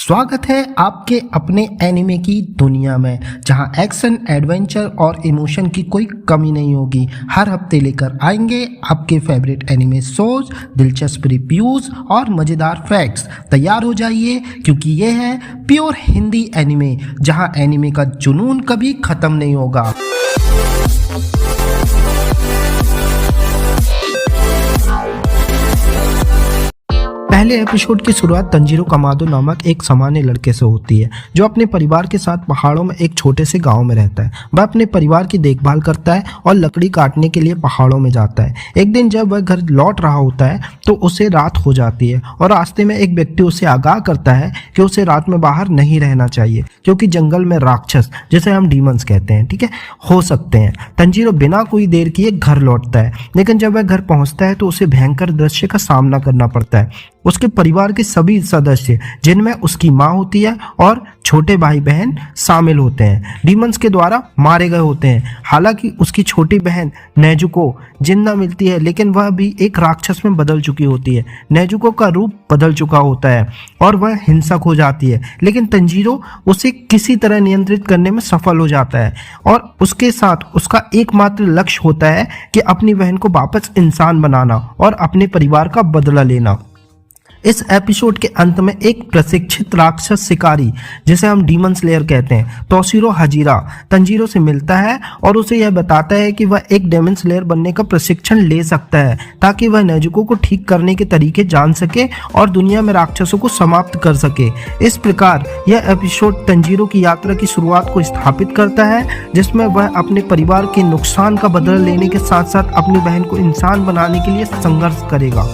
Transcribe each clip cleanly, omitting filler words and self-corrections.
स्वागत है आपके अपने एनिमे की दुनिया में, जहां एक्शन, एडवेंचर और इमोशन की कोई कमी नहीं होगी। हर हफ्ते लेकर आएंगे आपके फेवरेट एनिमे शोज, दिलचस्प रिव्यूज और मज़ेदार फैक्ट्स। तैयार हो जाइए क्योंकि ये है प्योर हिंदी एनिमे, जहां एनिमे का जुनून कभी खत्म नहीं होगा। पहले एपिसोड की शुरुआत तंजीरो कमादो नामक एक सामान्य लड़के से होती है, जो अपने परिवार के साथ पहाड़ों में एक छोटे से गांव में रहता है। वह अपने परिवार की देखभाल करता है और लकड़ी काटने के लिए पहाड़ों में जाता है। एक दिन जब वह घर लौट रहा होता है तो उसे रात हो जाती है और रास्ते में एक व्यक्ति उसे आगाह करता है कि उसे रात में बाहर नहीं रहना चाहिए, क्योंकि जंगल में राक्षस, जिसे हम डीमंस कहते हैं, ठीक है, हो सकते हैं। तंजीरो बिना कोई देर किए घर लौटता है, लेकिन जब वह घर पहुंचता है तो उसे भयंकर दृश्य का सामना करना पड़ता है। उसके परिवार के सभी सदस्य, जिनमें उसकी माँ होती है और छोटे भाई बहन शामिल होते हैं, डीमंस के द्वारा मारे गए होते हैं। हालांकि उसकी छोटी बहन नेजुको जिंदा मिलती है, लेकिन वह भी एक राक्षस में बदल चुकी होती है। नेजुको का रूप बदल चुका होता है और वह हिंसक हो जाती है, लेकिन तंजीरो उसे किसी तरह नियंत्रित करने में सफल हो जाता है और उसके साथ उसका एकमात्र लक्ष्य होता है कि अपनी बहन को वापस इंसान बनाना और अपने परिवार का बदला लेना। इस एपिसोड के अंत में एक प्रशिक्षित राक्षस शिकारी, जिसे हम डीमन स्लेयर कहते हैं, तोशिरो हाजिरा, तंजीरो से मिलता है और उसे यह बताता है कि वह एक डेमन स्लेयर बनने का प्रशिक्षण ले सकता है, ताकि वह नेजुको को ठीक करने के तरीके जान सके और दुनिया में राक्षसों को समाप्त कर सके। इस प्रकार यह एपिसोड तंजीरो की यात्रा की शुरुआत को स्थापित करता है, जिसमें वह अपने परिवार के नुकसान का बदला लेने के साथ साथ अपनी बहन को इंसान बनाने के लिए संघर्ष करेगा।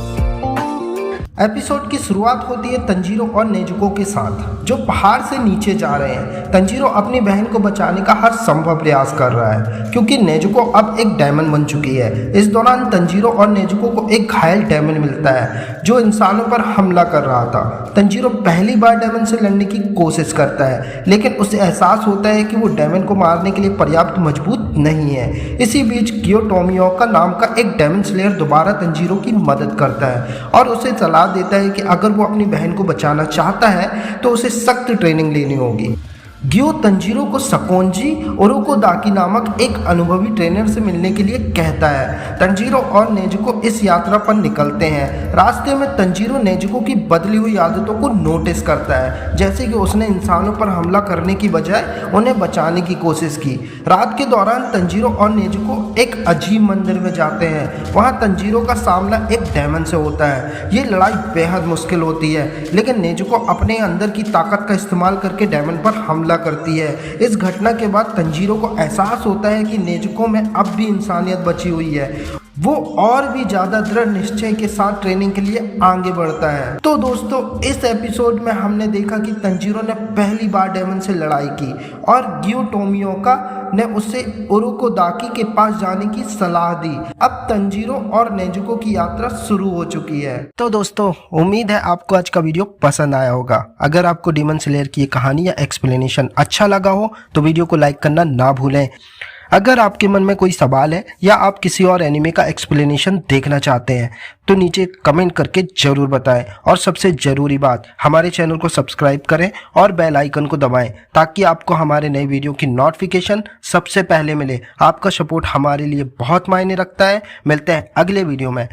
एपिसोड की शुरुआत होती है तंजीरो और नेजुको के साथ, जो पहाड़ से नीचे जा रहे हैं। तंजीरो अपनी बहन को बचाने का हर संभव प्रयास कर रहा है, क्योंकि नेजुको अब एक डेमन बन चुकी है। इस दौरान तंजीरो और नेजुको को एक घायल डेमन मिलता है, जो इंसानों पर हमला कर रहा था। तंजीरो पहली बार डेमन से लड़ने की कोशिश करता है, लेकिन उसे एहसास होता है कि वो डेमन को मारने के लिए पर्याप्त मजबूत नहीं है। इसी बीच गियोटोमियोका नाम का एक डेमन स्लेयर दोबारा तंजीरो की मदद करता है और उसे सलाह देता है कि अगर वो अपनी बहन को बचाना चाहता है तो उसे सख्त ट्रेनिंग लेनी होगी। गियो तंजीरो को सकोंजी ओरोकोदाकी नामक एक अनुभवी ट्रेनर से मिलने के लिए कहता है। तंजीरो और नेजुको इस यात्रा पर निकलते हैं। रास्ते में तंजीरो नेजुको की बदली हुई आदतों को नोटिस करता है, जैसे कि उसने इंसानों पर हमला करने की बजाय उन्हें बचाने की कोशिश की। रात के दौरान तंजीरो और नेजुको एक अजीब मंदिर में जाते हैं। वहाँ तंजीरो का सामना एक डेमन से होता है। ये लड़ाई बेहद मुश्किल होती है, लेकिन नेजुको अपने अंदर की ताकत का इस्तेमाल करके डेमन पर हमला करती है। इस घटना के बाद तंजीरो को एहसास होता है कि नेजुको में अब भी इंसानियत बची हुई है। वो और भी ज्यादा दृढ़ निश्चय के साथ ट्रेनिंग के लिए आगे बढ़ता है। तो दोस्तों, इस एपिसोड में हमने देखा कि तंजीरो ने पहली बार डेमन से लड़ाई की और गियोटोमियोका ने उसे ओरोकोदाकी के पास जाने की सलाह दी। अब तंजीरो और नेजुको की यात्रा शुरू हो चुकी है। तो दोस्तों, उम्मीद है आपको आज का वीडियो पसंद आया होगा। अगर आपको डीमन स्लेयर की कहानी या एक्सप्लेनेशन अच्छा लगा हो तो वीडियो को लाइक करना ना भूलें। अगर आपके मन में कोई सवाल है या आप किसी और एनिमे का एक्सप्लेनेशन देखना चाहते हैं तो नीचे कमेंट करके जरूर बताएं, और सबसे ज़रूरी बात, हमारे चैनल को सब्सक्राइब करें और बेल आइकन को दबाएं, ताकि आपको हमारे नए वीडियो की नोटिफिकेशन सबसे पहले मिले। आपका सपोर्ट हमारे लिए बहुत मायने रखता है। मिलते हैं अगले वीडियो में।